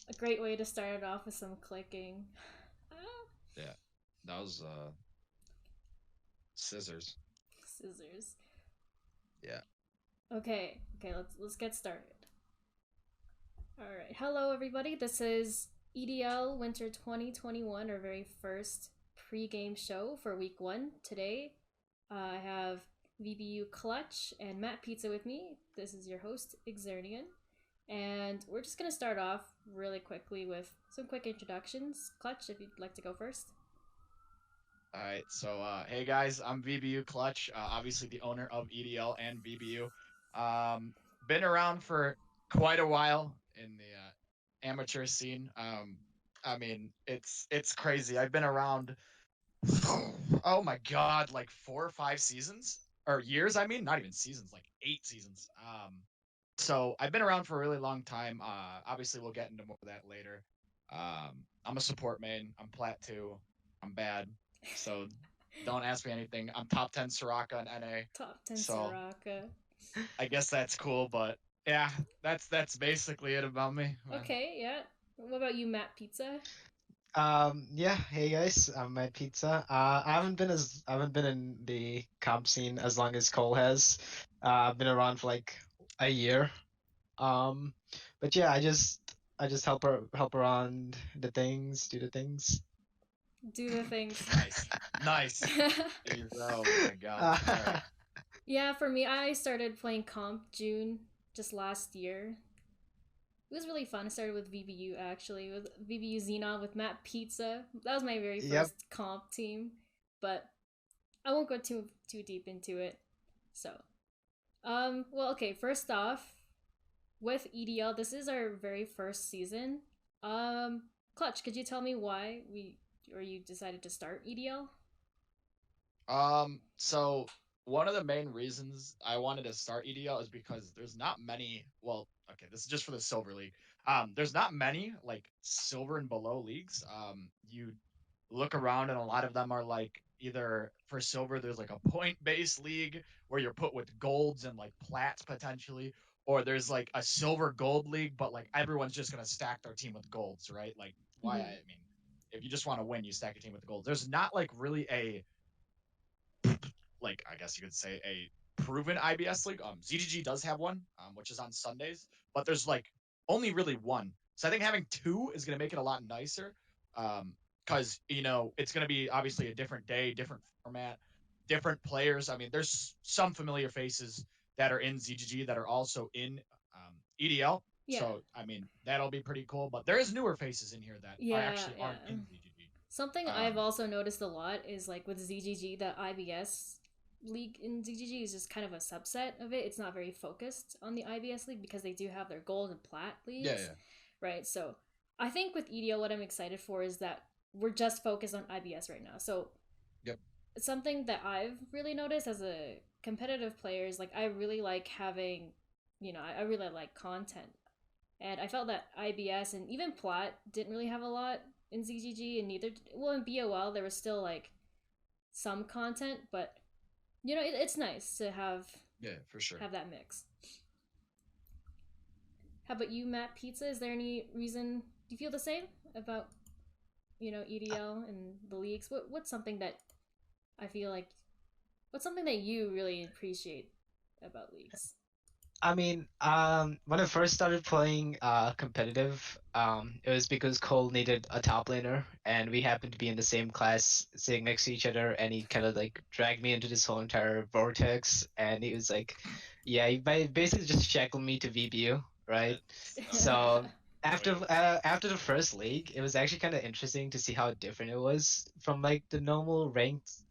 A great way to start it off with some clicking. Ah, Yeah, that was scissors. scissors. Yeah. Okay, let's get started. All right. Hello everybody. This is EDL Winter 2021, our very first pre-game show for week 1. Today, I have VBU Clutch and Matt Pizza with me. This is your host, Exernian. And we're just going to start off really quickly with some quick introductions. Clutch, if you'd like to go first. All right. So, hey guys, I'm VBU Clutch. Obviously the owner of EDL and VBU. Been around for quite a while in the amateur scene. I mean, it's crazy. I've been around. Oh my God, like 4 or 5 seasons or years. I mean, not even seasons, like 8 seasons. So I've been around for a really long time. Obviously we'll get into more of that later. I'm a support main. I'm plat 2. I'm bad. So don't ask me anything. I'm top 10 Soraka and NA. Top 10 So Soraka. I guess that's cool, but yeah, that's basically it about me, man. Okay, yeah. What about you, Matt Pizza? Yeah, hey guys, I'm Matt Pizza. I haven't been in the comp scene as long as Cole has. I've been around for like a year. Um, but yeah, I just help around the things, do the things. Do the things. Nice. Nice. Jeez, oh my God. All right. Yeah, for me, I started playing comp June just last year. It was really fun. I started with VBU actually, with VBU Xenon with Matt Pizza. That was my very Yep. first comp team, but I won't go too deep into it. So, well, okay. First off, with EDL, this is our very first season. Clutch, could you tell me why you decided to start EDL? So one of the main reasons I wanted to start EDL is because there's not many. Well, okay, this is just for the Silver League. There's not many like silver and below leagues. You look around and a lot of them are like either for silver, there's like a point-based league where you're put with golds and like plats potentially, or there's like a silver gold league, but like everyone's just gonna stack their team with golds, right? Like why? Mm-hmm. I mean, if you just want to win, you stack your team with the golds. There's not like really a like I guess you could say a proven IBS league. ZGG does have one, which is on Sundays, but there's like only really one. So I think having two is going to make it a lot nicer, because it's going to be obviously a different day, different format, different players. I mean, there's some familiar faces that are in ZGG that are also in EDL. Yeah, So I mean, that'll be pretty cool. But there is newer faces in here that are yeah, actually yeah. aren't in ZGG. Something I've Um, also noticed a lot is like with ZGG, the IBS league in ZGG is just kind of a subset of it. It's not very focused on the IBS league because they do have their gold and plat yeah, leagues, yeah, right? So I think with EDO, what I'm excited for is that we're just focused on IBS right now. So yep, something that I've really noticed as a competitive player is like I really like having, I really like content. And I felt that IBS and even Plat didn't really have a lot in ZGG, and neither, well, in BOL, there was still like some content, but it's nice to yeah, for sure. have that mix. How about you, Matt Pizza? Is there any reason do you feel the same about EDL and the leagues? What's something that I feel like what's something that you really appreciate about leagues? I mean, when I first started playing competitive, it was because Cole needed a top laner, and we happened to be in the same class, sitting next to each other, and he kind of like dragged me into this whole entire vortex, and he was like, yeah, he basically just shackled me to VBU, right? So after the first league, it was actually kind of interesting to see how different it was from like the normal ranked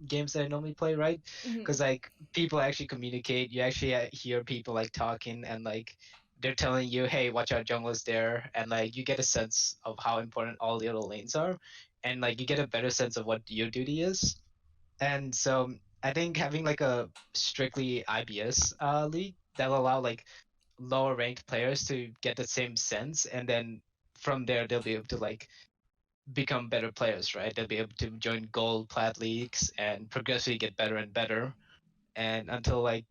games that I normally play, right? Mhm. Because like people actually communicate, you actually hear people like talking and like they're telling you, hey, watch out, jungle's there, and like you get a sense of how important all the other lanes are, and like you get a better sense of what your duty is. And so I think having like a strictly IBS league that'll allow like lower ranked players to get the same sense, and then from there they'll be able to like become better players, right? They'll be able to join gold plat leagues and progressively get better and better, and until like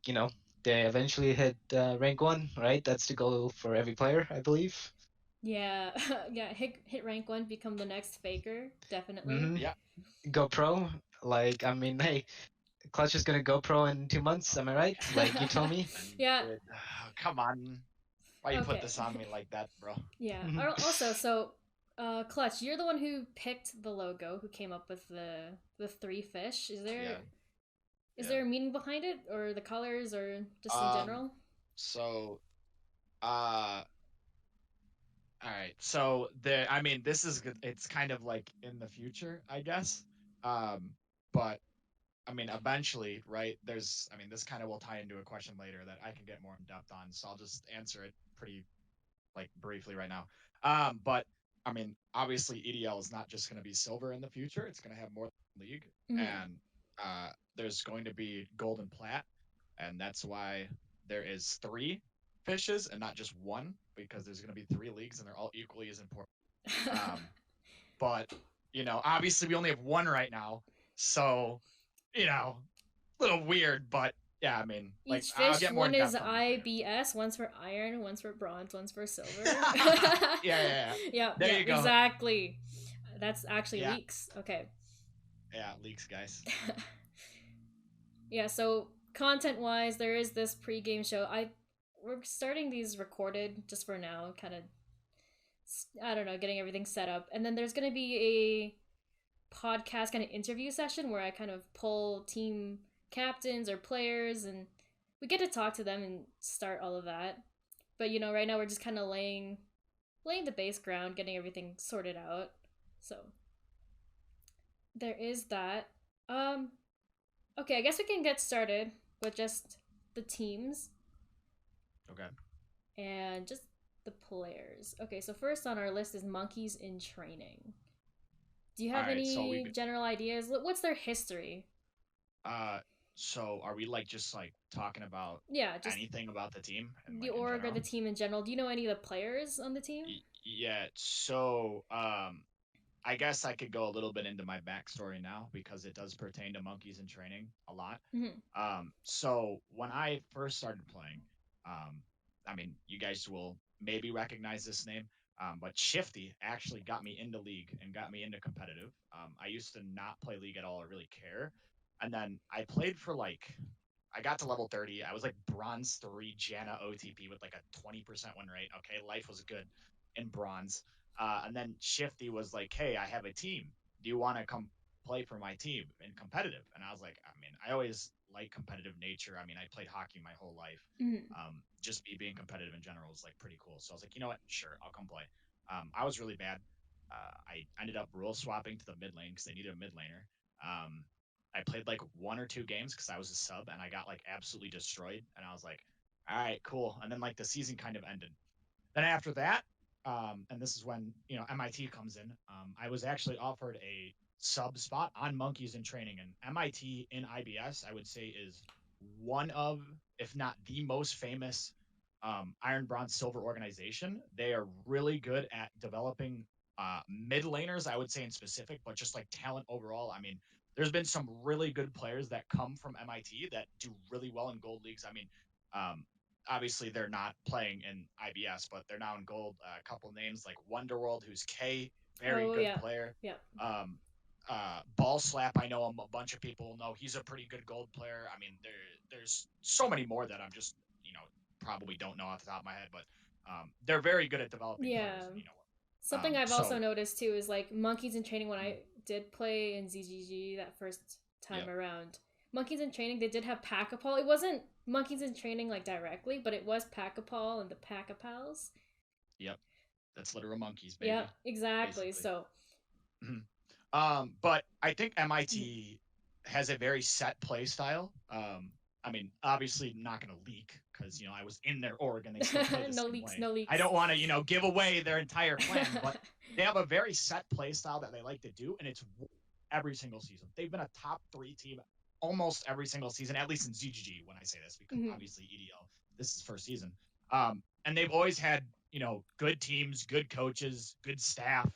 they eventually hit rank 1, right? That's the goal for every player, I believe. Yeah, yeah. Hit rank 1, become the next Faker. Definitely. Hmm. Yeah. Go pro. Like, I mean, hey, Clutch is gonna go pro in 2 months. Am I right? Like you told me. And Yeah. come on. Why you put Okay. this on me like that, bro? Yeah. Mhm. Also, so Clutch, you're the one who picked the logo, who came up with the 3 fish. Yeah. Is Yeah. there a meaning behind it, or the colors, or just in Um. general? So, uh, all right. So I mean, this is good. It's kind of like in the future, I guess. But I mean, eventually, right? I mean, this kind of will tie into a question later that I can get more in depth on. So I'll just answer it pretty like briefly right now. But I mean, obviously, EDL is not just going to be silver in the future. It's going to have more league, and there's going to be gold and plat, and that's why there is 3 fishes and not just one, because there's going to be 3 leagues and they're all equally as important. But obviously, we only have one right now, so a little weird, but yeah, I mean, like, Each I'll fish, get more one in is depth on that later. IBS, one's for iron, one's for bronze, one's for silver. Yeah. Yeah, There you go. exactly. That's actually Yeah. leaks. Okay. Yeah, leaks, guys. Yeah, so content-wise, there is this pre-game show. We're starting these recorded just for now, kind of, I don't know, getting everything set up. And then there's going to be a podcast kind of interview session where I kind of pull team captains or players, and we get to talk to them and start all of that. But right now we're just kind of laying the base ground, getting everything sorted out. So there is that. Okay, I guess we can get started with just the teams Okay. and just the players. Okay, so first on our list is monkeys in training. Do you have Alright, so any general ideas? What's their history? So are we like just like talking about Yeah, just anything about the team and the like in org or general? the team in general. Do you know any of the players on the team? Yeah. So I guess I could go a little bit into my backstory now because it does pertain to monkeys in training a lot. So when I first started playing, I mean, you guys will maybe recognize this name, but Shifty actually got me into League and got me into competitive. I used to not play League at all or really care. And then I played for I got to level 30. I was like bronze 3 Janna OTP with like a 20% win rate. Okay, life was good in bronze. And then Shifty was like, hey, I have a team. Do you want to come play for my team in competitive? And I was like, I mean, I always like competitive nature. I mean, I played hockey my whole life. Just me being competitive in general is like pretty cool. So I was like, you know what? Sure, I'll come play. I was really bad. I ended up rule swapping to the mid lane because they needed a mid laner. I played like 1 or 2 games because I was a sub and I got like absolutely destroyed. And I was like, all right, cool. And then like the season kind of ended. Then after that, and this is when MIT comes in. I was actually offered a sub spot on Monkeys in training, and MIT in IBS, I would say, is one of, if not the most famous Iron, Bronze, Silver organization. They are really good at developing mid laners, I would say in specific, but just like talent overall. I mean, there's been some really good players that come from MIT that do really well in gold leagues. I mean, obviously they're not playing in IBS, but they're now in gold. A couple names like Wonderworld, who's K, very good player. Yeah. Ball Slap, I know a bunch of people know he's a pretty good gold player. I mean, there's so many more that I'm just probably don't know off the top of my head, but they're very good at developing players. And, something I've also noticed too is like monkeys in training. When I did play in ZGG that first time around, monkeys in training, they did have Pack-a-Pal. It wasn't monkeys in training like directly, but it was Pack-a-Pal and the Pack-a-Pals. Yep, that's literal monkeys, baby. Yeah, exactly. Basically. So. But I think MIT has a very set play style. I mean, obviously not going to leak because I was in their org and they still play the no same leaks, way. no leaks. I don't want to give away their entire plan, but they have a very set play style that they like to do, and it's every single season. They've been a top 3 team almost every single season, at least in ZGG when I say this, because obviously EDL, this is first season. And they've always had good teams, good coaches, good staff.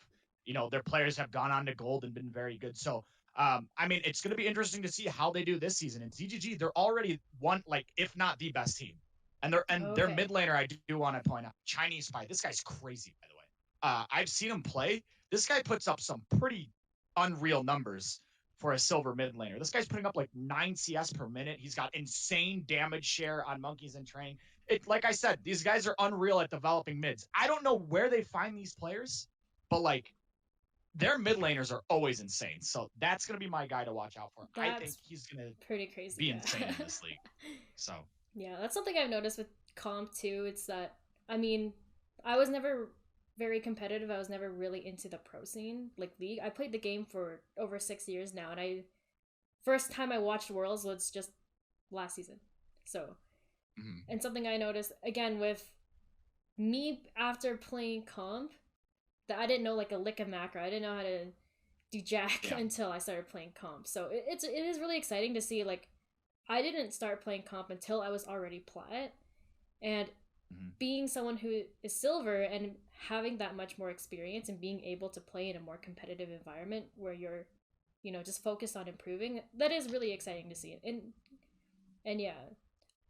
Their players have gone on to gold and been very good. So, I mean, it's going to be interesting to see how they do this season. In ZGG, they're already one, like, if not the best team. And their mid laner, I do want to point out, Chinese Spy. This guy's crazy, by the way. I've seen him play. This guy puts up some pretty unreal numbers for a silver mid laner. This guy's putting up like 9 CS per minute. He's got insane damage share on monkeys in training. Like I said, these guys are unreal at developing mids. I don't know where they find these players, but like their mid laners are always insane. So that's gonna be my guy to watch out for. I think he's gonna pretty crazy. Be insane in this league. So yeah, that's something I've noticed with comp too. It's that I mean, I was never very competitive. I was never really into the pro scene, like league. I played the game for over 6 years now, and first time I watched Worlds was just last season. So, and something I noticed again with me after playing comp, that I didn't know like a lick of macro. I didn't know how to do jack until I started playing comp. So it is really exciting to see like I didn't start playing comp until I was already plat, and being someone who is silver and having that much more experience and being able to play in a more competitive environment where you're, you know, just focused on improving, that is really exciting to see. And yeah,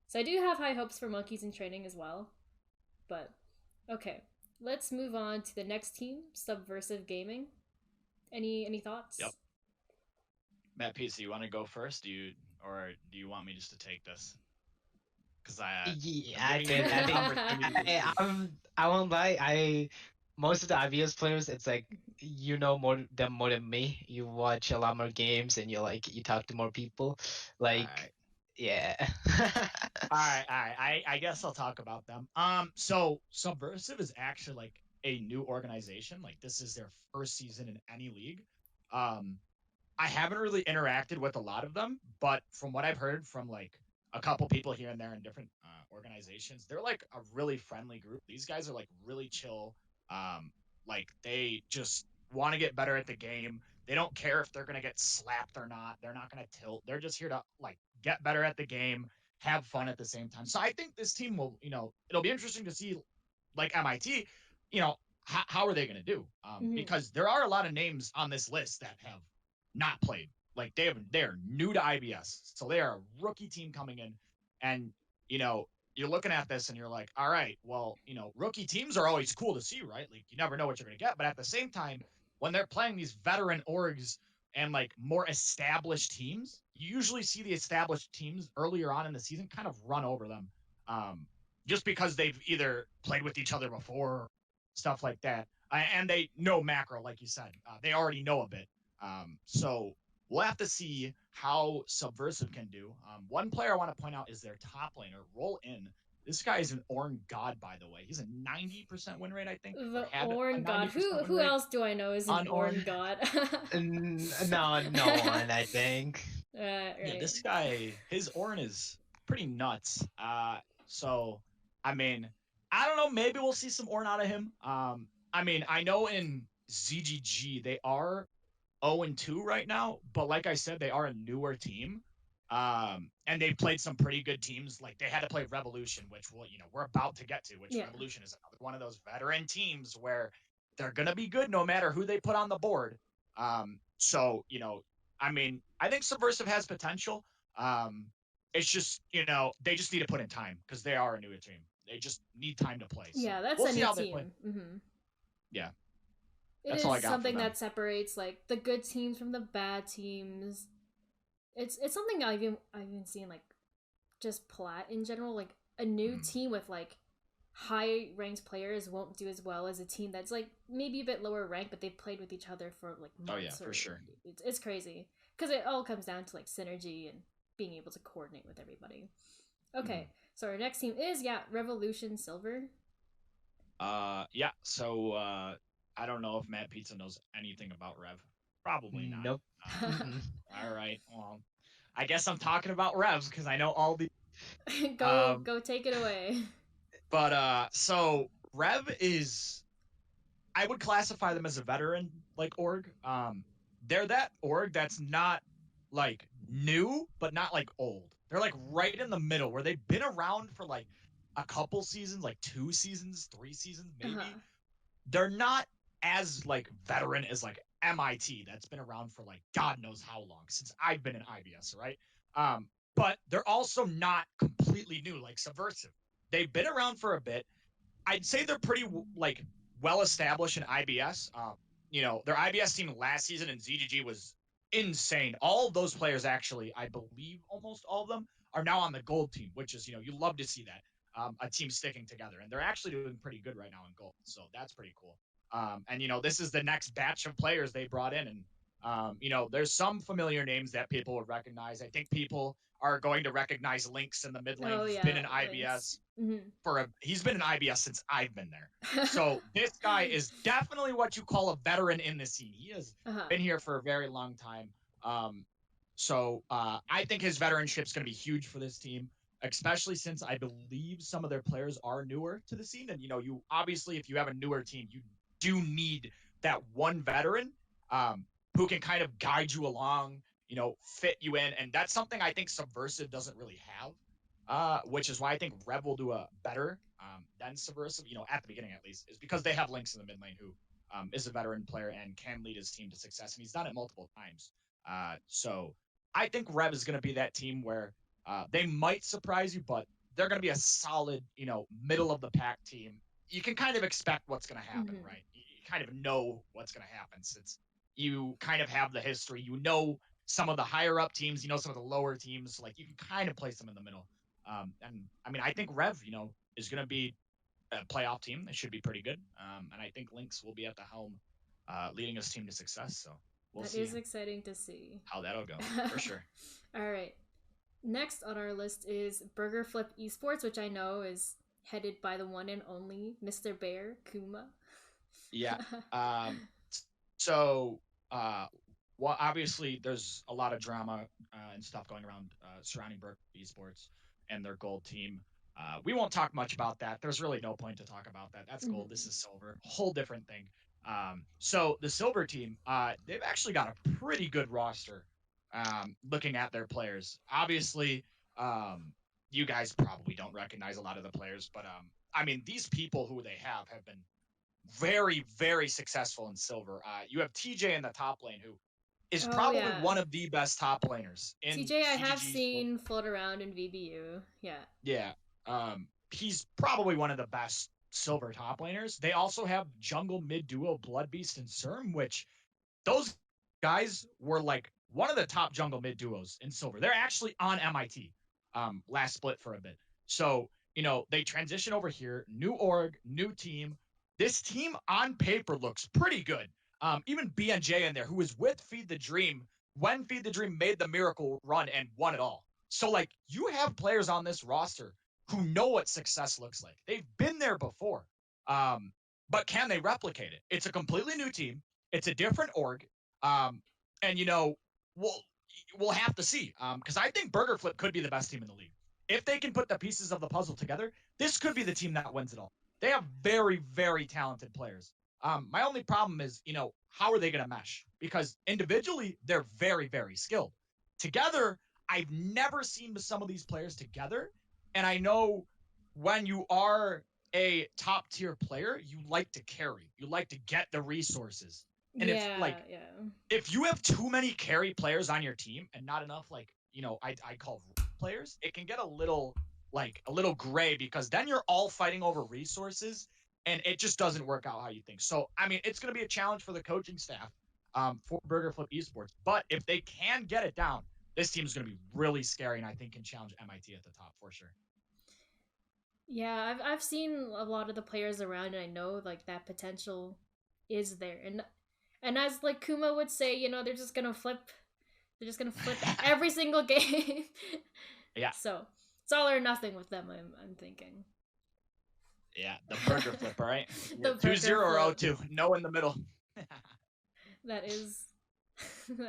so I do have high hopes for monkeys in training as well. But okay, let's move on to the next team, Subversive Gaming. Any thoughts? Yep. Matt Pizza, you want to go first? Do you want me just to take this? Because I won't lie. Most of the IVS players, it's like you know them more than me. You watch a lot more games and you talk to more people. Like, yeah. All right. I guess I'll talk about them. So Subversive is actually like a new organization. Like this is their first season in any league. I haven't really interacted with a lot of them, but from what I've heard from like a couple people here and there in different organizations, they're like a really friendly group. These guys are like really chill. Like they just want to get better at the game. They don't care if they're gonna get slapped or not. They're not gonna tilt. They're just here to like get better at the game, have fun at the same time. So I think this team will, it'll be interesting to see, like MIT, how are they gonna do? Because there are a lot of names on this list that have not played. Like they're new to IBS, so they are a rookie team coming in, and you're looking at this and you're like, all right, well, rookie teams are always cool to see, right? Like you never know what you're gonna get, but at the same time, when they're playing these veteran orgs and like more established teams, you usually see the established teams earlier on in the season kind of run over them, just because they've either played with each other before, stuff like that, and they know macro, like you said, they already know a bit. So we'll have to see how Subversive can do. One player I want to point out is their top laner, Roll In. This guy is an Ornn god, by the way. He's a 90% win rate, I think. The Ornn god. Who else do I know is an Ornn god? No one, I think. Right. Yeah, this guy, his Ornn is pretty nuts. So, I mean, I don't know. Maybe we'll see some Ornn out of him. I mean, I know in ZGG they are 0-2 right now, but like I said, they are a newer team, and they've played some pretty good teams. Like they had to play Revolution, which we're about to get to. Revolution is another one of those veteran teams where they're gonna be good no matter who they put on the board. So I mean, I think Subversive has potential. It's just they just need to put in time because they are a newer team. They just need time to play. So yeah, that's we'll a new team. Yeah. It is something that separates like the good teams from the bad teams. It's something I've even seen like just plat in general. Like a new team with like high ranked players won't do as well as a team that's like maybe a bit lower ranked, but they've played with each other for like months. Oh yeah, for sure. It's crazy because it all comes down to like synergy and being able to coordinate with everybody. Okay, so our next team is Revolution Silver. Yeah. So I don't know if Matt Pizza knows anything about Rev. Probably not. Nope. All right. Well, I guess I'm talking about Revs because I know all the. Go take it away. But so Rev is, I would classify them as a veteran like org. They're that org that's not like new, but not like old. They're like right in the middle where they've been around for like a couple seasons, like 2 seasons, 3 seasons, maybe. They're not as like veteran as like MIT that's been around for like God knows how long since I've been in IBS, right? But they're also not completely new like Subversive. They've been around for a bit. I'd say they're pretty like well established in IBS. You know, their IBS team last season in ZGG was insane. All of those players, actually, I believe almost all of them, are now on the gold team, which is, you know, you love to see that. A team sticking together, and they're actually doing pretty good right now in gold, so that's pretty cool. And you know, this is the next batch of players they brought in, and you know, there's some familiar names that people would recognize. I think people are going to recognize Lynx in the mid lane. Oh He's yeah, been in IBS he's been in IBS since I've been there. So this guy is definitely what you call a veteran in the scene. He has been here for a very long time. So I think his veteranship is going to be huge for this team, especially since I believe some of their players are newer to the scene. And, you know, you obviously, if you have a newer team, you do need that one veteran who can kind of guide you along, you know, fit you in. And that's something I think Subversive doesn't really have, which is why I think Rev will do a better than Subversive, you know, at the beginning at least, is because they have Lynx in the mid lane who is a veteran player and can lead his team to success. And he's done it multiple times. So I think Rev is going to be that team where they might surprise you, but they're going to be a solid, you know, middle of the pack team. You can kind of expect what's going to happen, right? You kind of know what's going to happen since you kind of have the history. You know some of the higher up teams, you know some of the lower teams. Like, you can kind of place them in the middle. And I mean, I think Rev, you know, is going to be a playoff team. It should be pretty good. And I think Lynx will be at the helm, leading his team to success. So we'll see. That is exciting to see How that'll go, for sure. All right. Next on our list is Burgerflip Esports, which I know is headed by the one and only Mr. Bear, Kuma. Yeah. So, well, obviously, there's a lot of drama and stuff going around surrounding Burgerflip Esports and their gold team. We won't talk much about that. There's really no point to talk about that. That's gold. This is silver. Whole different thing. So the silver team, they've actually got a pretty good roster. Looking at their players, obviously, you guys probably don't recognize a lot of the players, but I mean, these people who they have been very, very successful in silver. You have TJ in the top lane, who is probably one of the best top laners. In TJ, I have CGG seen float around in VBU. Yeah. Yeah. He's probably one of the best silver top laners. They also have jungle mid duo Blood Beast and Serm, which those guys were like one of the top jungle mid duos in silver. They're actually on MIT last split for a bit. So, you know, they transition over here, new org, new team. This team on paper looks pretty good. Even BNJ in there, who was with Feed the Dream when Feed the Dream made the miracle run and won it all. So, like, you have players on this roster who know what success looks like. They've been there before. But can they replicate it? It's a completely new team. It's a different org. And, you know, we'll have to see. Because I think Burgerflip could be the best team in the league. If they can put the pieces of the puzzle together, this could be the team that wins it all. They have very, very talented players. My only problem is, you know, how are they going to mesh? Because individually, they're very, very skilled. Together, I've never seen some of these players together. And I know when you are a top tier player, you like to carry. You like to get the resources. And if you have too many carry players on your team and not enough, like, you know, I call players, it can get a little gray, because then you're all fighting over resources and it just doesn't work out how you think. So, I mean, it's going to be a challenge for the coaching staff for Burgerflip Esports. But if they can get it down, this team is going to be really scary, and I think can challenge MIT at the top for sure. Yeah, I've seen a lot of the players around, and I know like that potential is there. And as like Kuma would say, you know, they're just gonna flip every single game. Yeah. So it's all or nothing with them. I'm thinking. Yeah, the burger flip, right? The 2-0 or 0-2, no in the middle. That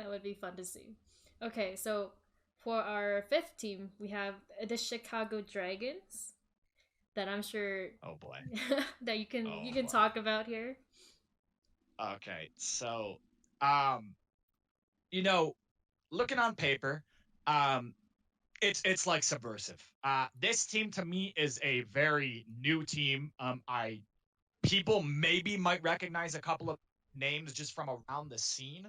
would be fun to see. Okay, so for our fifth team, we have the Chicago Dragons, that I'm sure. Oh boy. that you can talk about here. Okay, so, you know, looking on paper, it's like Subversive. This team to me is a very new team. People maybe might recognize a couple of names just from around the scene.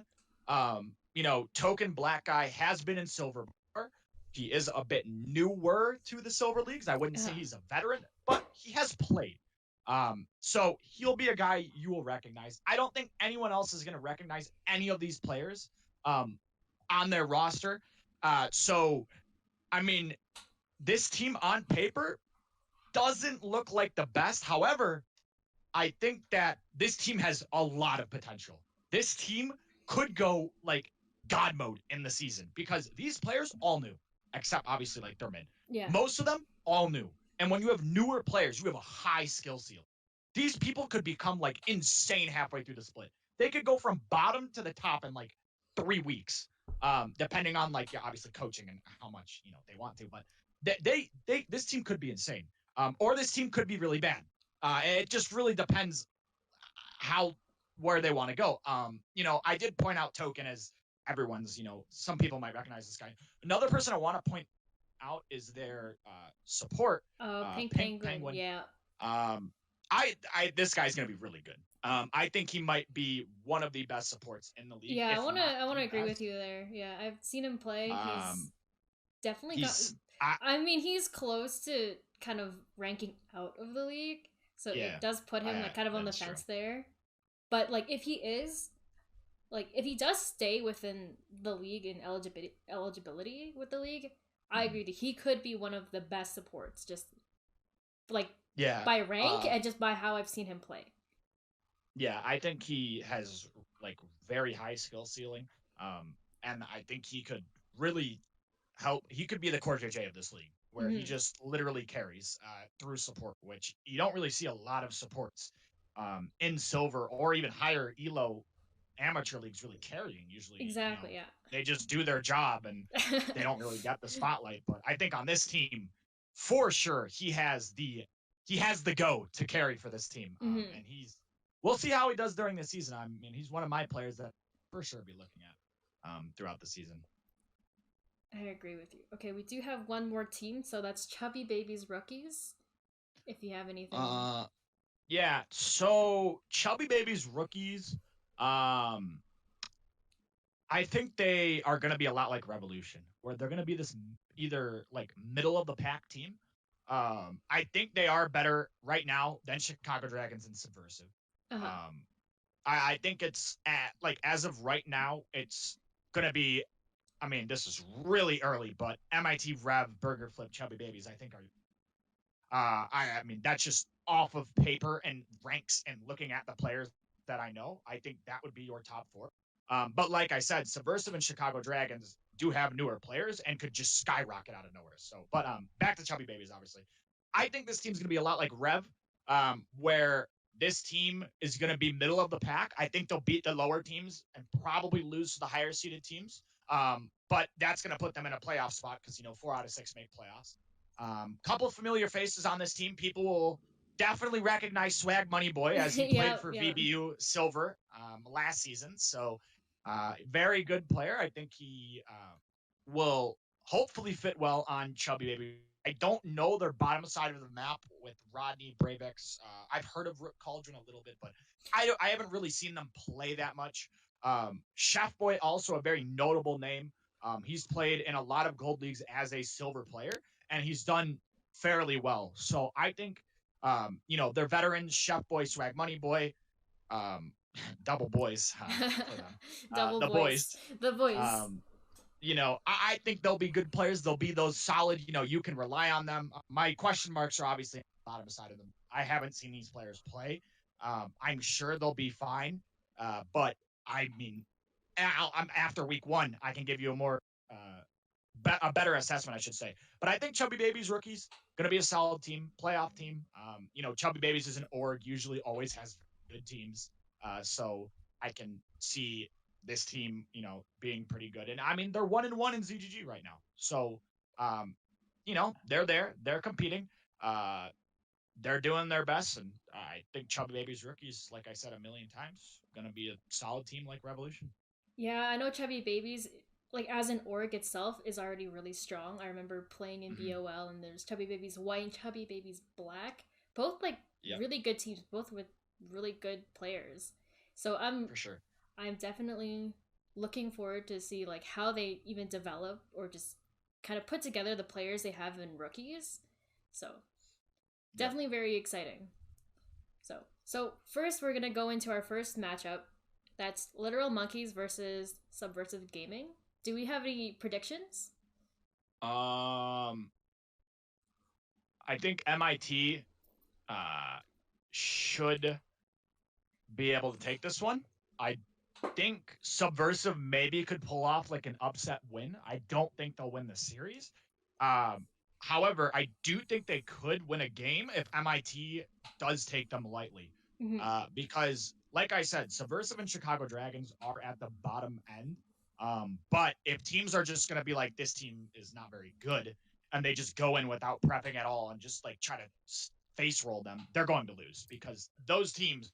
You know, Token Black Guy has been in Silver before. He is a bit newer to the Silver Leagues. I wouldn't say he's a veteran, but he has played. So he'll be a guy you will recognize. I don't think anyone else is going to recognize any of these players on their roster. So, I mean, this team on paper doesn't look like the best. However, I think that this team has a lot of potential. This team could go like God mode in the season because these players all new, except obviously like their mid. Yeah. Most of them all new. And when you have newer players, you have a high skill ceiling. These people could become like insane halfway through the split. They could go from bottom to the top in like 3 weeks, depending on like obviously coaching and how much they want to. But this team could be insane, or this team could be really bad. It just really depends where they want to go. I did point out Token as everyone's. Some people might recognize this guy. Another person I want to point out is their support. Pink Penguin. Yeah. This guy's gonna be really good. I think he might be one of the best supports in the league. Yeah, I wanna agree with you there. Yeah, I've seen him play. He's definitely he's close to kind of ranking out of the league, so it does put him like kind of on the fence there. But like if he does stay within the league and eligibility with the league, I agree that he could be one of the best supports, just like by rank and just by how I've seen him play. Yeah, I think he has like very high skill ceiling, and I think he could really help. He could be the core JJ of this league, where he just literally carries through support, which you don't really see a lot of supports in silver or even higher elo amateur leagues really carrying. Usually, exactly, they just do their job and they don't really get the spotlight. But I think on this team, for sure, he has the go to carry for this team, and we'll see how he does during the season. I mean, he's one of my players that for sure be looking at throughout the season. I agree with you. Okay, we do have one more team, so that's Chubby Baby's Rookies. If you have anything. Yeah. So Chubby Baby's Rookies, I think they are going to be a lot like Revolution, where they're going to be this either like middle of the pack team. I think they are better right now than Chicago Dragons and Subversive. I think it's as of right now, it's going to be, I mean, this is really early, but MIT Rev, Burgerflip, Chubby Babies, I think are, I mean, that's just off of paper and ranks and looking at the players that I know. I think that would be your top 4. But like I said, Subversive and Chicago Dragons do have newer players and could just skyrocket out of nowhere. So, but back to Chubby Babies, obviously. I think this team's going to be a lot like Rev, where this team is going to be middle of the pack. I think they'll beat the lower teams and probably lose to the higher seeded teams. But that's going to put them in a playoff spot because, 4 out of 6 make playoffs. Couple of familiar faces on this team. People will definitely recognize Swag Money Boy as he played for VBU Silver last season. So very good player. I think he will hopefully fit well on Chubby Baby. I don't know their bottom side of the map with Rodney, Bravex. I've heard of Rook Cauldron a little bit, but I haven't really seen them play that much. Chef Boy, also a very notable name. He's played in a lot of gold leagues as a silver player, and he's done fairly well. So I think, they're veterans, Chef Boy, Swag Money Boy, double boys for them. The boys. I think they'll be good players. They'll be those solid, you can rely on them. My question marks are obviously on the bottom side of them. I haven't seen these players play. I'm sure they'll be fine. But I mean, after week 1, I can give you a more, a better assessment, I should say. But I think Chubby Babies Rookies going to be a solid team, playoff team. Chubby Babies is an org, usually always has good teams. So I can see this team, being pretty good. And I mean, they're 1-1 in ZGG right now. So, they're there, they're competing. They're doing their best. And I think Chubby Babies Rookies, like I said a million times, going to be a solid team like Revolution. Yeah, I know Chubby Babies, like as an org itself, is already really strong. I remember playing in BOL, and there's Chubby Babies White and Chubby Babies Black. Both really good teams, both with really good players. So for sure. I'm definitely looking forward to see like how they even develop or just kind of put together the players they have in Rookies. So definitely very exciting. So first we're gonna go into our first matchup. That's Literal Monkeys versus Subversive Gaming. Do we have any predictions? I think MIT should be able to take this one. I think Subversive maybe could pull off like an upset win. I don't think they'll win the series. However, I do think they could win a game if MIT does take them lightly. Because, like I said, Subversive and Chicago Dragons are at the bottom end. But if teams are just going to be like, this team is not very good, and they just go in without prepping at all and just like try to face roll them, they're going to lose because those teams,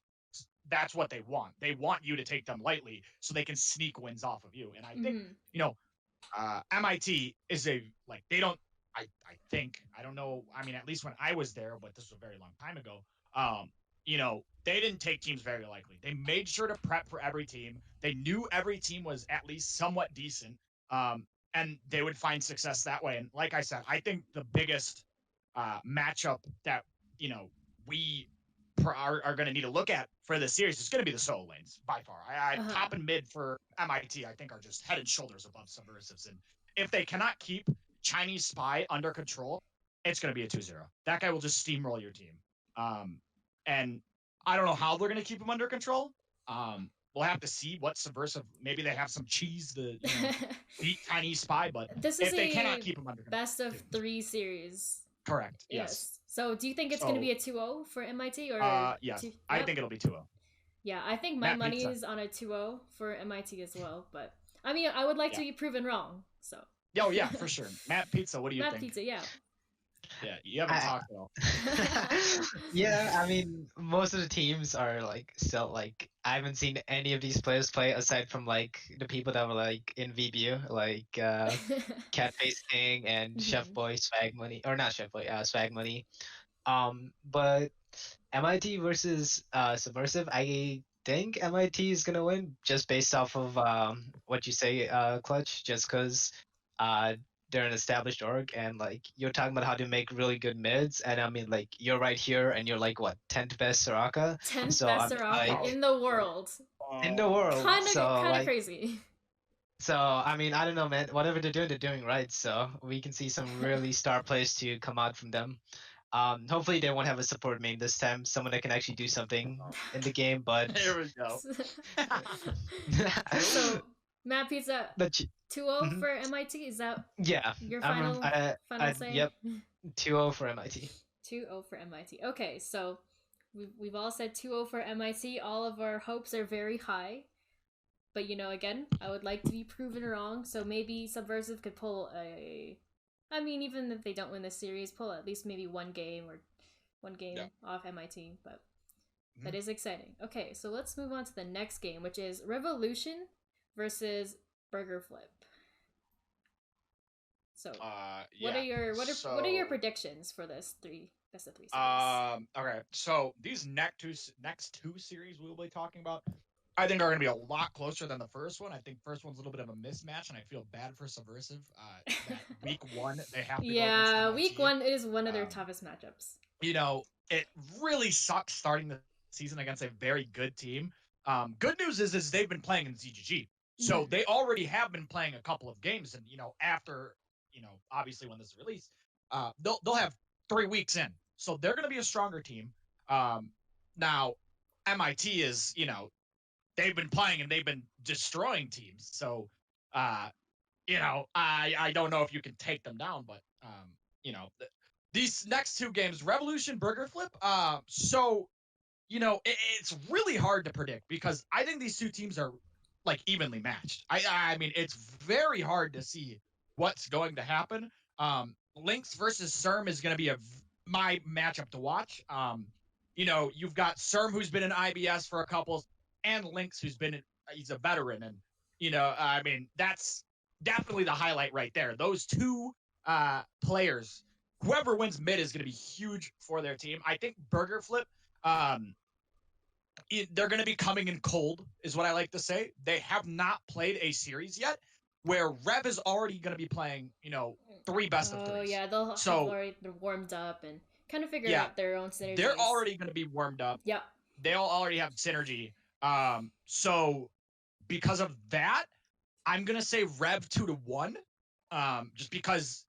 that's what they want. They want you to take them lightly so they can sneak wins off of you. And I think, MIT is they don't, I think, I don't know. I mean, at least when I was there, but this was a very long time ago. They didn't take teams very lightly. They made sure to prep for every team. They knew every team was at least somewhat decent. And they would find success that way. And like I said, I think the biggest matchup that, we are going to need to look at for this series is going to be the solo lanes by far. Top and mid for MIT, I think, are just head and shoulders above Subversives. And if they cannot keep Chinese Spy under control, it's going to be a 2-0. That guy will just steamroll your team. And I don't know how they're going to keep him under control. We'll have to see what Subversive. Maybe they have some cheese to beat Chinese Spy, but this if they cannot keep him under control, best of 3 series. Correct. Yes. So do you think it's going to be a 2-0 for MIT or? Yes. I think it'll be 2-0. Yeah, I think my money is on a 2-0 for MIT as well. But I mean, I would like to be proven wrong. So. Oh yeah, for sure. Matt Pizza, what do you think? Matt Pizza, yeah. Yeah, you haven't talked at all. Yeah, I mean, most of the teams are still I haven't seen any of these players play aside from the people that were in VBU, Catface King and Chef Boy Swag Money, or not Chef Boy, Swag Money. But MIT versus Subversive, I think MIT is gonna win just based off of what you say, Clutch, just because they're an established org and you're talking about how to make really good mids, and I mean you're right here and you're what, 10th best Soraka? 10th best Soraka in the world. In the world. Kind of crazy. So I mean, I don't know, man. Whatever they're doing right. So we can see some really star players to come out from them. Hopefully they won't have a support main this time, someone that can actually do something in the game. But here we go. So Matt Pizza, 2-0 for MIT. Is that your final say? Yep, 2-0 for MIT. 2-0 for MIT. Okay, so we've all said 2-0 for MIT. All of our hopes are very high. But again, I would like to be proven wrong. So maybe Subversive could pull even if they don't win the series, pull at least maybe one game off MIT. But that is exciting. Okay, so let's move on to the next game, which is Revolution versus Burgerflip. So, what are your predictions for this best of 3 series? Okay, so these next two series we'll be talking about, I think are going to be a lot closer than the first one. I think first one's a little bit of a mismatch, and I feel bad for Subversive. That week 1 they have to go week 1 is one of their toughest matchups. It really sucks starting the season against a very good team. Good news is they've been playing in ZGG. So they already have been playing a couple of games, and after obviously when this is released, they'll have 3 weeks in, so they're going to be a stronger team. Now MIT is they've been playing and they've been destroying teams, so I don't know if you can take them down, but these next 2 games, Revolution, Burgerflip, it's really hard to predict because I think these 2 teams are evenly matched. I mean, it's very hard to see what's going to happen. Lynx versus Serm is going to be my matchup to watch. You've got Serm, who's been in IBS for a couple, and Lynx, he's a veteran, and I mean, that's definitely the highlight right there. Those 2 players, whoever wins mid is going to be huge for their team. I think Burgerflip, they're going to be coming in cold, is what I like to say. They have not played a series yet, where Rev is already going to be playing, 3 best of 3s. Oh yeah, they'll have already warmed up, and kind of figure Yeah. out their own synergies. They're already going to be warmed up. Yep. They'll already have synergy. So because of that, I'm going to say Rev 2-1. Just because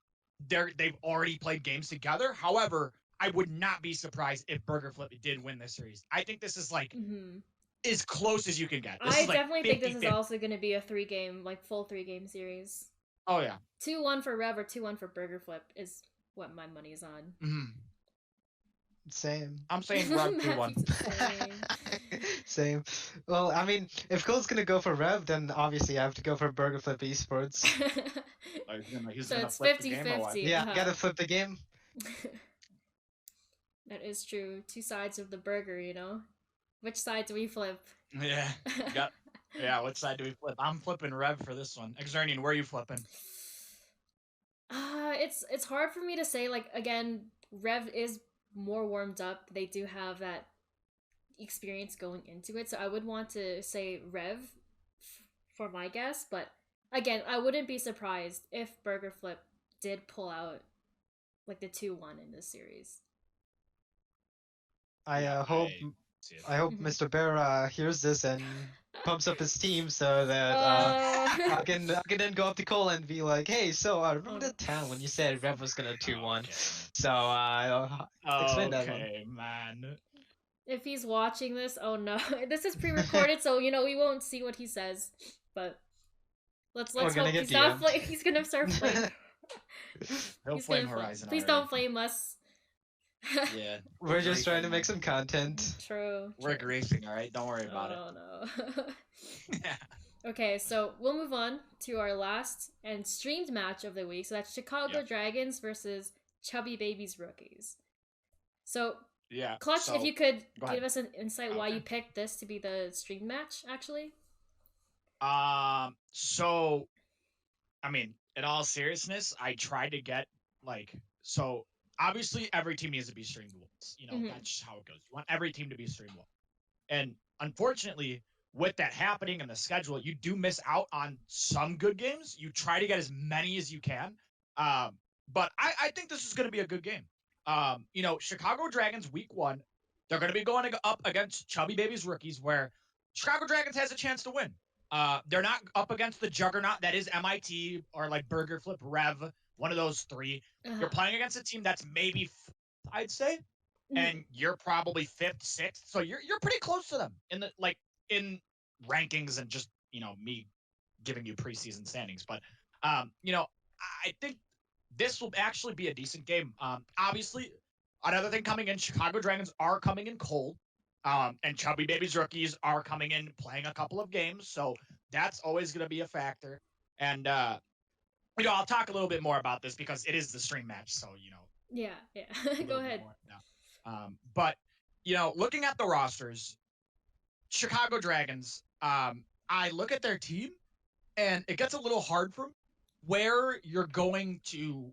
they've already played games together. However, I would not be surprised if Burgerflip did win this series. I think this is like as close as you can get. This I is like definitely 50, think this is also going to be a 3-game, like full 3-game series. Oh yeah. 2-1 for Rev or 2-1 for Burgerflip is what my money is on. Same. I'm saying Rev 2-1. Same. Well, I mean, if Cole's gonna go for Rev, then obviously I have to go for Burgerflip Esports. So it's 50-50. Yeah, gotta flip the game. That is true. Two sides of the burger, you know? Which side do we flip? Yeah. Yeah, which side do we flip? I'm flipping Rev for this one. Exernian, where are you flipping? It's hard for me to say. Like, again, Rev is more warmed up. They do have that experience going into it, so I would want to say Rev for my guess, but again, I wouldn't be surprised if Burgerflip did pull out like the 2-1 in this series. I hope Mr. Bear hears this and pumps up his team so that I can then go up to Cole and be like, hey, so I remember that time when you said Rev was gonna 2-1. Okay. So explain that one. Okay, man. If he's watching this, oh no, this is pre-recorded, so you know we won't see what he says. But let's hope he's not he's gonna start playing. He'll flame Horizon. Please don't flame us. Yeah, we're just trying to make some content. True. We're griefing, all right. Don't worry about it. Oh no. Okay, so we'll move on to our last and streamed match of the week. So that's Chicago Dragons versus Chubby Babies Rookies. So. Yeah. Clutch, if you could give us an insight why Okay. you picked this to be the stream match, actually. So, I mean, in all seriousness, I tried to get so obviously every team needs to be streamed once. You know, that's just how it goes. You want every team to be streamed once. And unfortunately, with that happening in the schedule, you do miss out on some good games. You try to get as many as you can. But I think this is going to be a good game. You know, Chicago Dragons week 1, they're going to be going up against Chubby Babies Rookies, where Chicago Dragons has a chance to win. They're not up against the juggernaut that is MIT or like Burgerflip Rev, one of those 3. You're playing against a team that's maybe, I'd say, and you're probably 5th, 6th, so you're pretty close to them in the in rankings and just, you know, me giving you preseason standings. But you know, I think this will actually be a decent game. Obviously, another thing coming in, Chicago Dragons are coming in cold, and Chubby Babies Rookies are coming in playing a couple of games, so that's always going to be a factor. And, you know, I'll talk a little bit more about this because it is the stream match, so, you know. Yeah. Go ahead. But, you know, looking at the rosters, Chicago Dragons, I look at their team, and it gets a little hard for them where you're going to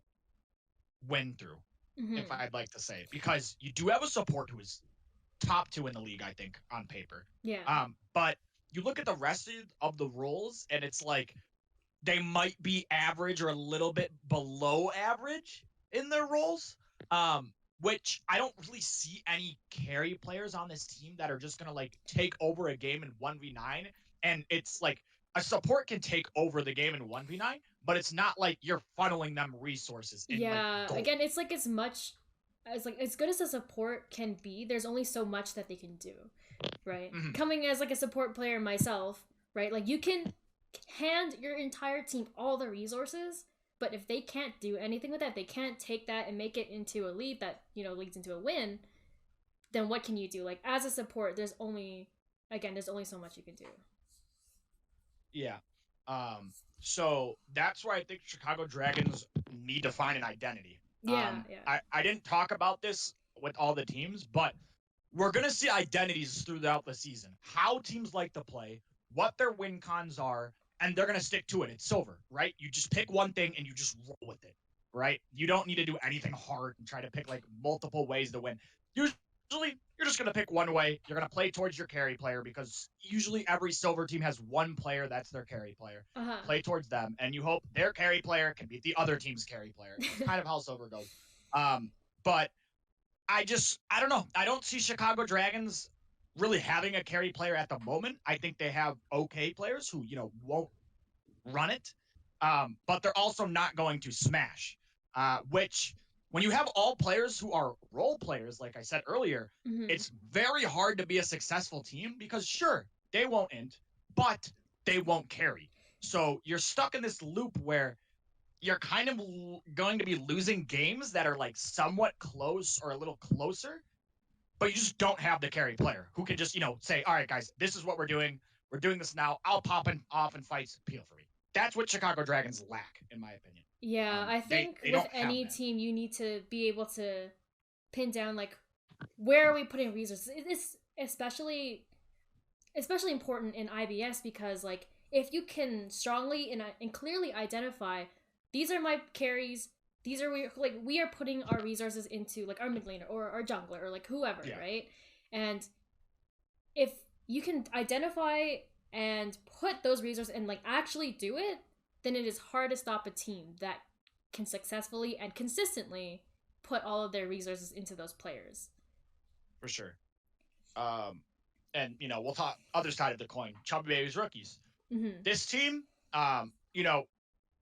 win through, if I'd like to say it, because you do have a support who is top 2 in the league, I think, on paper. Yeah. But you look at the rest of the roles, and it's like they might be average or a little bit below average in their roles, which I don't really see any carry players on this team that are just going to, like, take over a game in 1v9, and it's like a support can take over the game in 1v9, but it's not like you're funneling them resources. Again, it's like as much as like as good as a support can be, there's only so much that they can do, right? Coming as like a support player myself, right? Like you can hand your entire team all the resources, but if they can't do anything with that, they can't take that and make it into a lead that, you know, leads into a win, then what can you do? Like as a support, there's only so much you can do. Yeah. So that's where I think Chicago Dragons need to find an identity. Yeah. I didn't talk about this with all the teams, but we're going to see identities throughout the season. How teams like to play, what their win cons are, and they're going to stick to it. It's silver, right? You just pick one thing and you just roll with it, right? You don't need to do anything hard and try to pick like multiple ways to win. Usually, you're just going to pick one way. You're going to play towards your carry player because usually every silver team has one player that's their carry player. Play towards them, and you hope their carry player can beat the other team's carry player. That's kind of how silver goes. But I don't know. I don't see Chicago Dragons really having a carry player at the moment. I think they have okay players who, won't run it, but they're also not going to smash, which when you have all players who are role players, like I said earlier, it's very hard to be a successful team because sure, they won't int, but they won't carry. So you're stuck in this loop where you're kind of going to be losing games that are like somewhat close or a little closer, but you just don't have the carry player who can just, say, all right, guys, this is what we're doing. We're doing this now. I'll pop in off in fights. Peel for me. That's what Chicago Dragons lack, in my opinion. Yeah, I think they with any team, you need to be able to pin down, like, where are we putting resources? It's especially important in IBS because, like, if you can strongly and clearly identify, these are my carries, these are we are putting our resources into, like, our mid laner or our jungler or, like, whoever, right? And if you can identify and put those resources and, like, actually do it, then it is hard to stop a team that can successfully and consistently put all of their resources into those players. For sure. And, we'll talk other side of the coin. Chubby Baby's rookies. This team,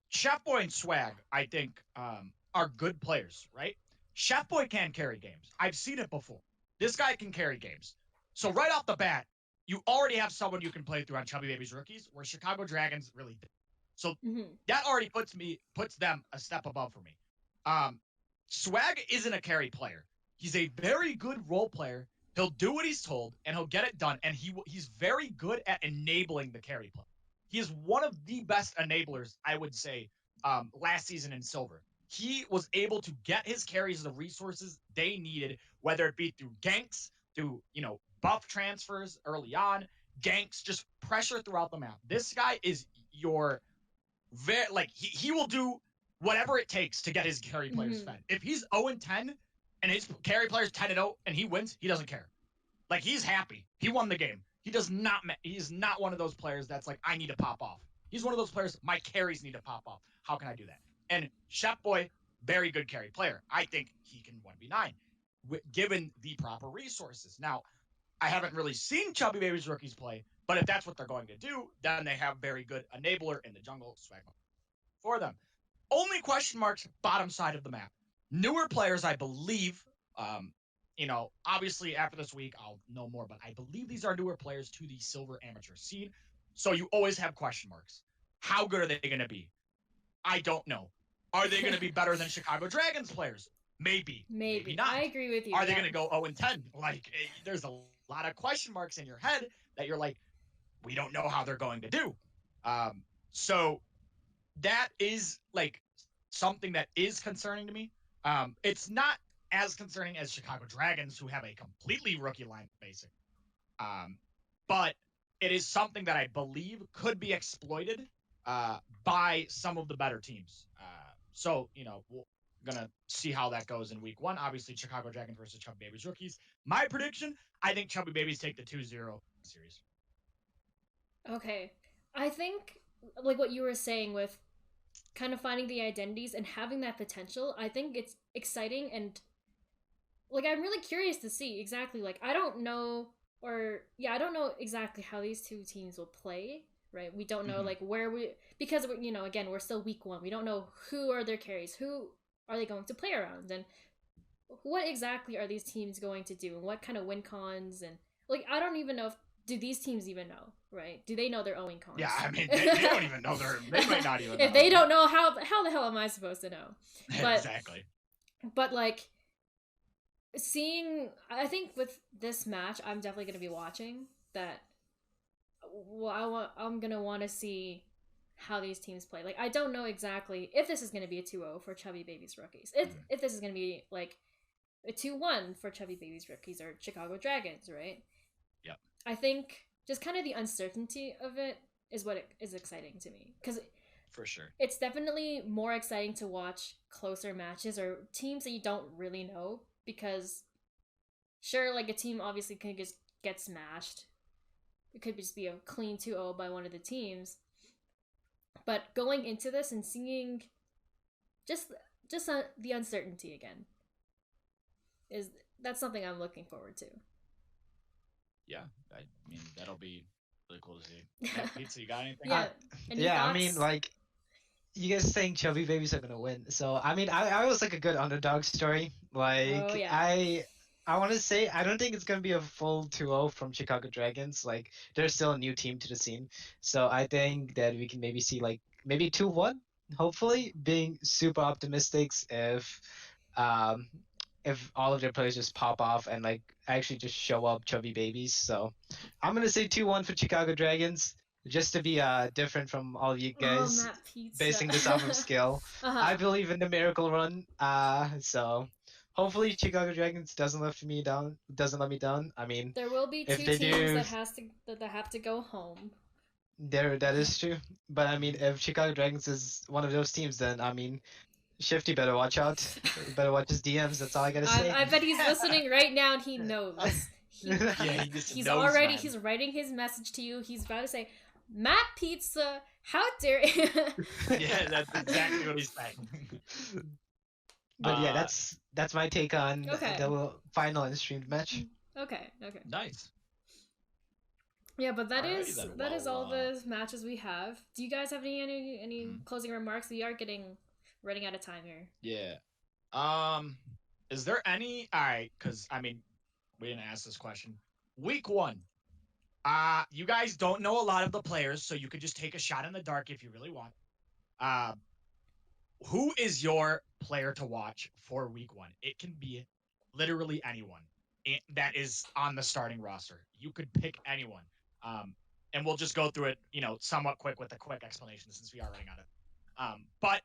Chef Boy and Swag, I think, are good players, right? Chef Boy can carry games. I've seen it before. This guy can carry games. So right off the bat, you already have someone you can play through on Chubby Baby's rookies, where Chicago Dragons really did. So that already puts them a step above for me. Swag isn't a carry player. He's a very good role player. He'll do what he's told, and he'll get it done, and he's very good at enabling the carry play. He is one of the best enablers, I would say, last season in Silver. He was able to get his carries the resources they needed, whether it be through ganks, through, buff transfers early on, ganks, just pressure throughout the map. This guy is your he will do whatever it takes to get his carry players fed. If he's 0-10 and his carry player's 10-0 and he wins, he doesn't care. Like, he's happy. He won the game. He's not one of those players that's like, I need to pop off. He's one of those players, my carries need to pop off. How can I do that? And Chef Boy, very good carry player. I think he can 1v9 given the proper resources. Now, I haven't really seen Chubby Baby's rookies play, but if that's what they're going to do, then they have very good enabler in the jungle swag for them. Only question marks, bottom side of the map. Newer players, I believe, obviously after this week, I'll know more, but I believe these are newer players to the Silver Amateur scene. So you always have question marks. How good are they going to be? I don't know. Are they going to be better than Chicago Dragons players? Maybe. Maybe not. I agree with you. Are they going to go 0-10? Like, there's a lot of question marks in your head that you're like, we don't know how they're going to do. So that is, like, something that is concerning to me. It's not as concerning as Chicago Dragons, who have a completely rookie line, basically. But it is something that I believe could be exploited by some of the better teams. So, we're going to see how that goes in week 1. Obviously, Chicago Dragons versus Chubby Babies rookies. My prediction, I think Chubby Babies take the 2-0 series. Okay. I think, like what you were saying with kind of finding the identities and having that potential, I think it's exciting and, like, I'm really curious to see exactly, like, I don't know exactly how these two teams will play, right? We don't know, like, because, again, we're still week 1. We don't know who are their carries, who are they going to play around, and what exactly are these teams going to do, and what kind of win cons, and, like, I don't even know do these teams even know, right? Do they know their owing cons? Yeah, I mean, they don't even know they might not even know. If they don't know, how the hell am I supposed to know? But, exactly. But, like, I think with this match, I'm definitely going to be watching that. Well, I'm going to want to see how these teams play. Like, I don't know exactly if this is going to be a 2-0 for Chubby Babies rookies. If this is going to be, like, a 2-1 for Chubby Babies rookies or Chicago Dragons, right? Yep. I think just kind of the uncertainty of it is what is exciting to me. Because for sure, it's definitely more exciting to watch closer matches or teams that you don't really know. Because, sure, like, a team obviously could just get smashed. It could just be a clean 2-0 by one of the teams. But going into this and seeing just the uncertainty again is that's something I'm looking forward to. Yeah, I mean that'll be really cool to see. Matt Pizza, you got anything? Yeah. Any Yeah, I thoughts? mean, like, you guys saying Chubby Babies are gonna win. So I mean, I was like a good underdog story. Like Oh, yeah. I want to say I don't think it's gonna be a full 2-0 from Chicago Dragons. Like they're still a new team to the scene. So I think that we can maybe see like maybe 2-1. Hopefully, being super optimistic um if all of their players just pop off and like actually just show up Chubby Babies. So I'm gonna say 2-1 for Chicago Dragons. Just to be different from all of you guys, Matt Pizza. basing this off of skill. I believe in the miracle run. So hopefully Chicago Dragons doesn't let me down. I mean, there will be if two they teams do, that have to go home. that is true. But I mean, if Chicago Dragons is one of those teams, then I mean, Shifty better watch out. Better watch his DMs. That's all I gotta say. I bet he's listening right now and he knows. He's knows, already man. he's writing his message to you. He's about to say, Matt Pizza, how dare you? Yeah, that's exactly what he's saying. But yeah, that's my take on the final and streamed match. Okay. Nice. Yeah, but that Alrighty is then, that is well, all the matches we have. Do you guys have any closing remarks? We are running out of time here. Yeah. Is there any? All right, because I mean, we didn't ask this question. Week 1. You guys don't know a lot of the players, so you could just take a shot in the dark if you really want. Who is your player to watch for week 1? It can be literally anyone that is on the starting roster. You could pick anyone. And we'll just go through it, somewhat quick with a quick explanation since we are running out of. But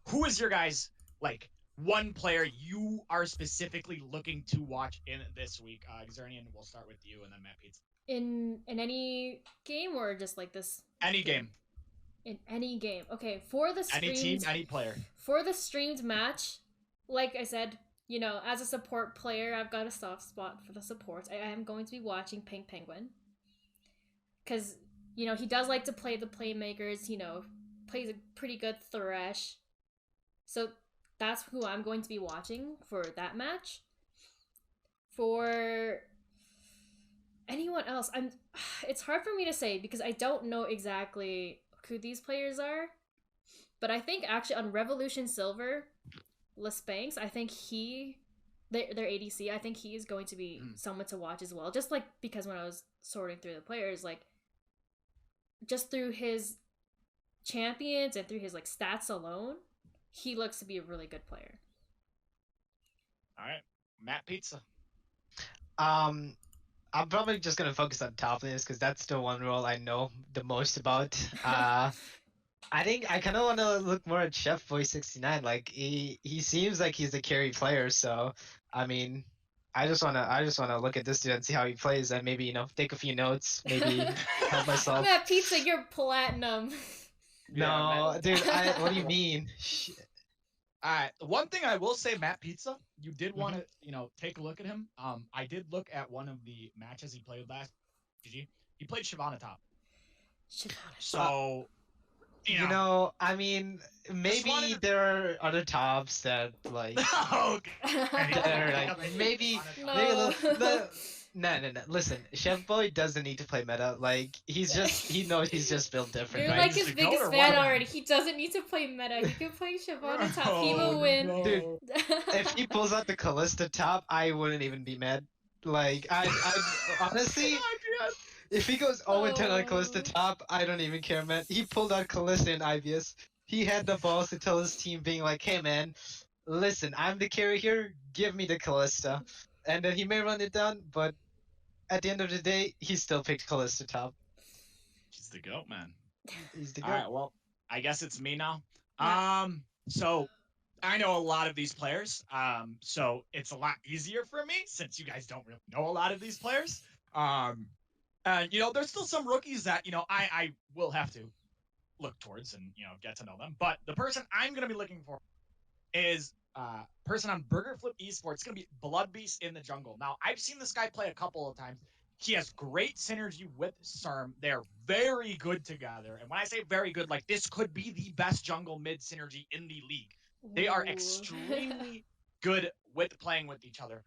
who is your guys like one player you are specifically looking to watch in this week? Exernian, we'll start with you, and then Matt Pizza. In any game or just like this? Any game. In any game. Okay, for the streamed, any team, any player. For the streamed match, like I said, as a support player, I've got a soft spot for the supports. I am going to be watching Pink Penguin. Because, he does like to play the playmakers, plays a pretty good Thresh. So that's who I'm going to be watching for that match. For anyone else, it's hard for me to say because I don't know exactly who these players are. But I think actually on Revolution Silver, Lespanks, I think their ADC, I think he is going to be someone to watch as well. Just like because when I was sorting through the players, like just through his champions and through his like stats alone, he looks to be a really good player. All right, Matt Pizza. I'm probably just gonna focus on top laners because that's the one role I know the most about. I think I kind of want to look more at Chef Boy 69. Like he seems like he's a carry player. So I mean, I just wanna look at this dude and see how he plays and maybe take a few notes, maybe help myself. Matt Pizza, you're platinum. No, dude. What do you mean? All right. One thing I will say, Matt Pizza, you did want to, take a look at him. I did look at one of the matches he played last. GG. He played Shyvana top. So, I mean, maybe there are other tops that like. Maybe. No. Listen, Chef Boy doesn't need to play meta. Like he knows he's just built different. You're right? like his biggest fan already. He doesn't need to play meta. He can play Shyvana top. He will win. No. Dude, if he pulls out the Callista top, I wouldn't even be mad. Like I honestly, if he goes 0-10 on Callista top, I don't even care, man. He pulled out Callista in IVS. He had the balls to tell his team, being like, "Hey, man, listen, I'm the carry here. Give me the Callista." And then he may run it down, but at the end of the day, he still picked Callista top. He's the GOAT, man. He's the GOAT. All right, well, I guess it's me now. Yeah. So I know a lot of these players. So it's a lot easier for me since you guys don't really know a lot of these players. And there's still some rookies that I will have to look towards and get to know them. But the person I'm gonna be looking for is person on Burgerflip Esports. It's gonna be Blood Beast in the jungle. Now I've seen this guy play a couple of times. He has great synergy with Serm. They're very good together. And when I say very good, like this could be the best jungle mid synergy in the league. They are extremely good with playing with each other.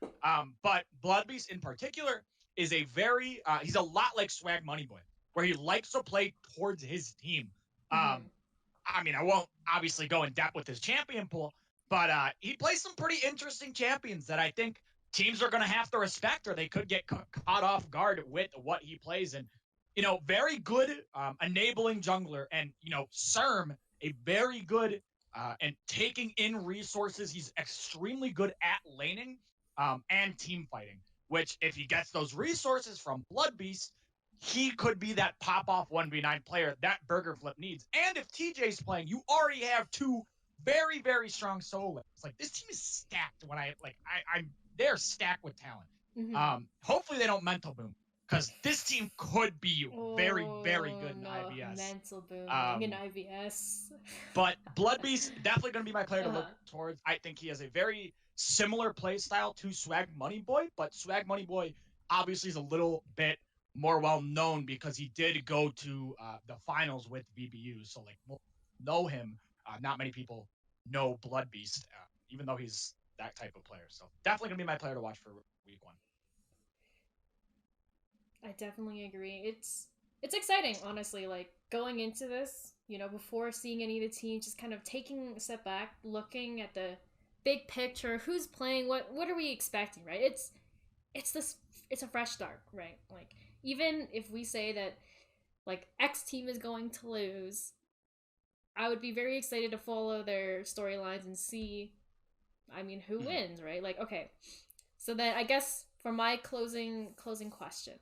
But Bloodbeast in particular is a very he's a lot like Swag Moneyboy, where he likes to play towards his team. I mean, I won't obviously go in depth with his champion pool, but he plays some pretty interesting champions that I think teams are going to have to respect, or they could get caught off guard with what he plays. And, very good enabling jungler. And, Serm, a very good and taking in resources. He's extremely good at laning and team fighting, which if he gets those resources from Bloodbeast, he could be that pop-off 1v9 player that Burgerflip needs. And if TJ's playing, you already have two very, very strong solo lanes. Like, this team is stacked when they're stacked with talent. Hopefully they don't mental boom, because this team could be very, very good in IVS. Mental booming in IVS. But Bloodbeast, definitely going to be my player to look towards. I think he has a very similar play style to Swag Moneyboy, but Swag Moneyboy obviously is a little bit more well known because he did go to the finals with VBU. So, we'll know him. Not many people know Bloodbeast, even though he's that type of player. So, definitely going to be my player to watch for week 1. I definitely agree. It's exciting, honestly, going into this, before seeing any of the teams, just kind of taking a step back, looking at the big picture, who's playing, what are we expecting, right? It's a fresh start, right? Even if we say that X team is going to lose, I would be very excited to follow their storylines and see, who wins, right? Okay. So then I guess for my closing question,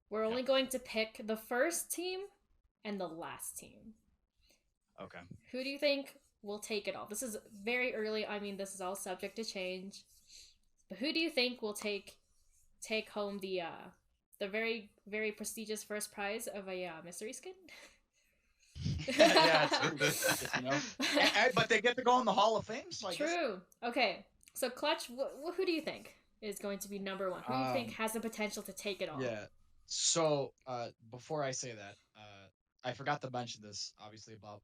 we're only going to pick the first team and the last team. Okay. Who do you think will take it all? This is very early. This is all subject to change. But who do you think will take home the very, very prestigious first prize of a mystery skin? Yeah, it's but they get to go in the Hall of Fame. So True. Okay. So Clutch, who do you think is going to be number 1? Who do you think has the potential to take it all? Yeah. So before I say that, I forgot to mention this obviously about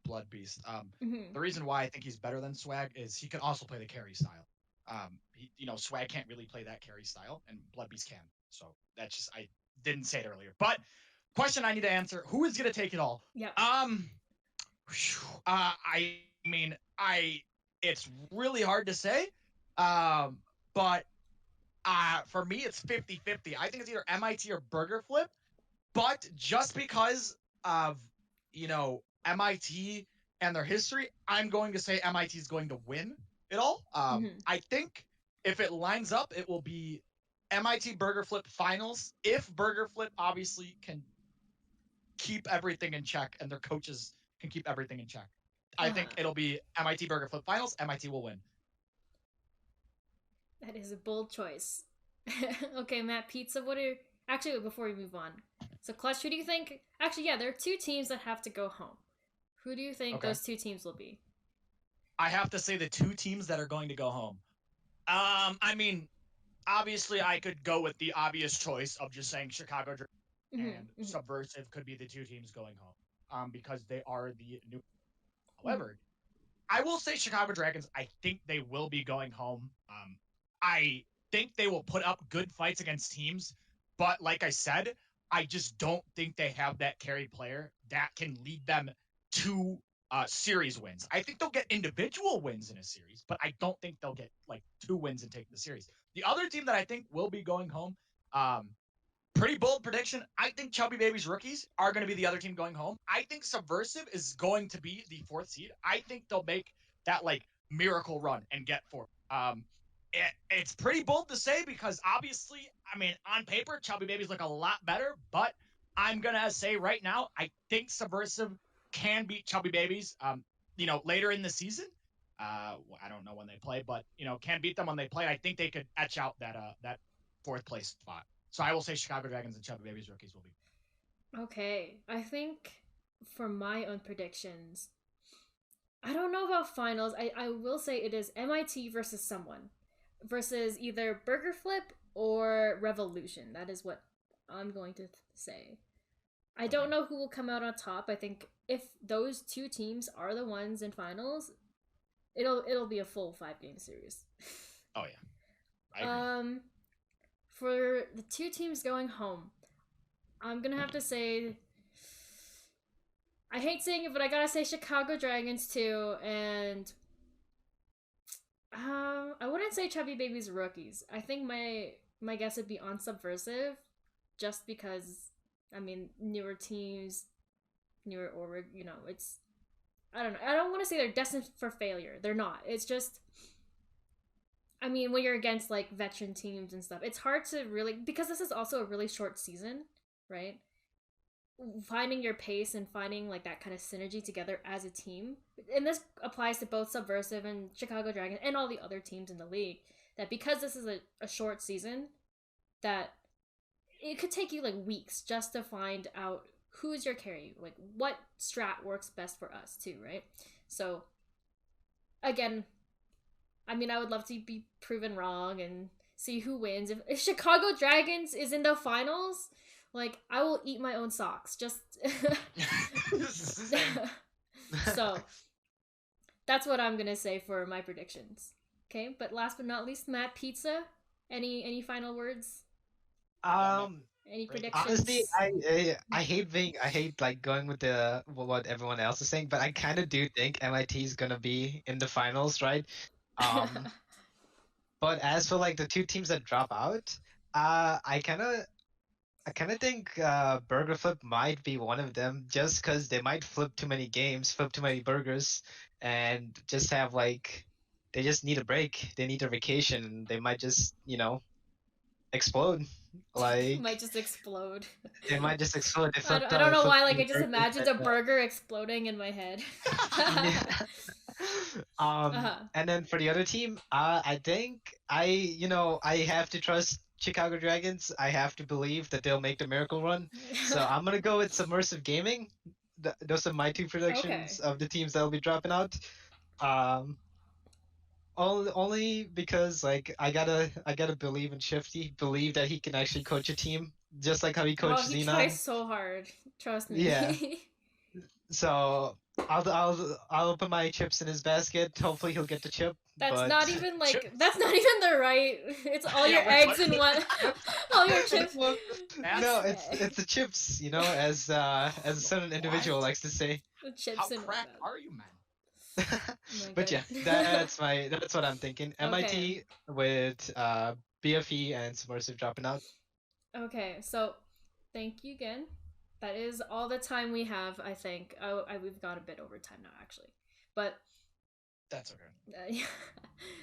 Bloodbeast. The reason why I think he's better than Swag is he can also play the carry style. Swag can't really play that carry style, and Bloodbeast can. So that's just, I didn't say it earlier. But question I need to answer: who is gonna take it all? Yeah. It's really hard to say. But for me, it's 50-50. I think it's either MIT or Burgerflip. But just because of MIT and their history, I'm going to say MIT is going to win it all. I think if it lines up, it will be MIT Burgerflip finals if Burgerflip obviously can keep everything in check and their coaches can keep everything in check. I think it'll be MIT Burgerflip finals. MIT will win. That is a bold choice. Okay, Matt, Pizza, actually, before we move on. So, Clutch, who do you think... Actually, yeah, there are 2 teams that have to go home. Who do you think those 2 teams will be? I have to say the 2 teams that are going to go home. Obviously, I could go with the obvious choice of just saying Chicago and Subversive could be the 2 teams going home, because they are the new. However, I will say Chicago Dragons. I think they will be going home. I think they will put up good fights against teams, but like I said, I just don't think they have that carry player that can lead them to series wins. I think they'll get individual wins in a series, but I don't think they'll get 2 wins and take the series. The other team that I think will be going home, pretty bold prediction. I think Chubby Baby's rookies are going to be the other team going home. I think Subversive is going to be the 4th seed. I think they'll make that miracle run and get 4th. It's pretty bold to say because obviously, on paper, Chubby Babies look a lot better, but I'm going to say right now, I think Subversive can beat Chubby Babies, later in the season. I don't know when they play, but, can beat them when they play. I think they could etch out that 4th place spot. So I will say Chicago Dragons and Chubby Babies rookies will be. Okay. I think for my own predictions, I don't know about finals. I will say it is MIT versus someone. Versus either Burgerflip or Revolution. That is what I'm going to say. I don't know who will come out on top. I think if those 2 teams are the ones in finals, it'll be a full 5-game series. Oh yeah, I agree. For the two teams going home, I'm gonna have to say, I hate saying it, but I gotta say Chicago Dragons too, and I wouldn't say Chubby Baby's rookies. I think my guess would be on Subversive, just because, I mean, newer teams, newer org, it's, I don't know. I don't want to say they're destined for failure. They're not. It's just, I mean, when you're against like veteran teams and stuff, it's hard to really, because this is also a really short season, right? Finding your pace and finding like that kind of synergy together as a team, and this applies to both Subversive and Chicago Dragons and all the other teams in the league, that because this is a short season, that it could take you like weeks just to find out who's your carry, like what strat works best for us too, right? So again, I mean, I would love to be proven wrong and see who wins. If Chicago Dragons is in the finals, like, I will eat my own socks. Just so that's what I'm gonna say for my predictions. Okay, but last but not least, Matt Pizza. Any final words? Any predictions? Honestly, I hate like going with what everyone else is saying, but I kind of do think MIT is gonna be in the finals, right? But as for like the two teams that drop out, I kind of think Burgerflip might be one of them, just because they might flip too many games, flip too many burgers, and just have like, they just need a break. They need a vacation. They might just, explode. Like, might just explode. They might just explode. I don't know why. Like, I just imagined a burger exploding in my head. And then for the other team, I think I have to trust Chicago Dragons. I have to believe that they'll make the miracle run. So I'm gonna go with Subversive Gaming. Those are my two predictions of the teams that'll be dropping out. Only because like I gotta believe in Shifty, believe that he can actually coach a team, just like how he coached Xenon. He tries so hard. Trust me. Yeah. So I'll put my chips in his basket. Hopefully he'll get the chip. That's not even like that's not even the right. It's all your eggs in one. All your chips. No, it's the chips. As a certain individual likes to say. The chips How in cracked are you, man? But yeah, that's what I'm thinking. MIT with BFE and Subversive dropping out. Okay, so thank you again. That is all the time we have, I think. We've got a bit over time now, actually. But that's okay.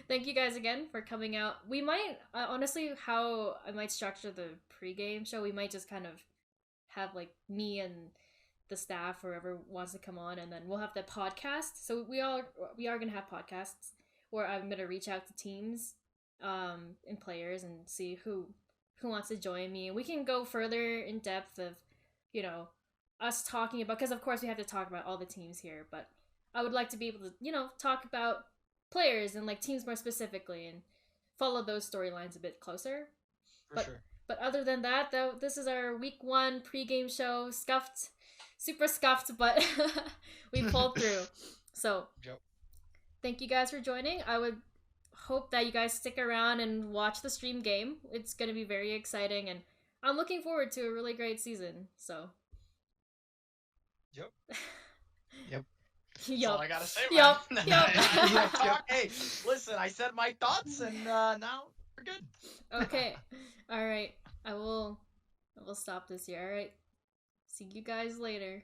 Thank you guys again for coming out. We might, honestly, how I might structure the pre-game show, we might just kind of have, like, me and the staff, whoever wants to come on, and then we'll have the podcast. So we are going to have podcasts where I'm going to reach out to teams and players and see who wants to join me. And we can go further in depth of, us talking about, because of course we have to talk about all the teams here, but I would like to be able to, talk about players and like teams more specifically and follow those storylines a bit closer. For sure. But other than that, though, this is our week 1 pre-game show. Scuffed, super scuffed, but we pulled through. So, Thank you guys for joining. I would hope that you guys stick around and watch the stream game. It's going to be very exciting, and I'm looking forward to a really great season. So. Yep. That's all I gotta say, man. Yep. Hey, listen, I said my thoughts, and now we're good. Okay. All right. I will stop this here. All right. See you guys later.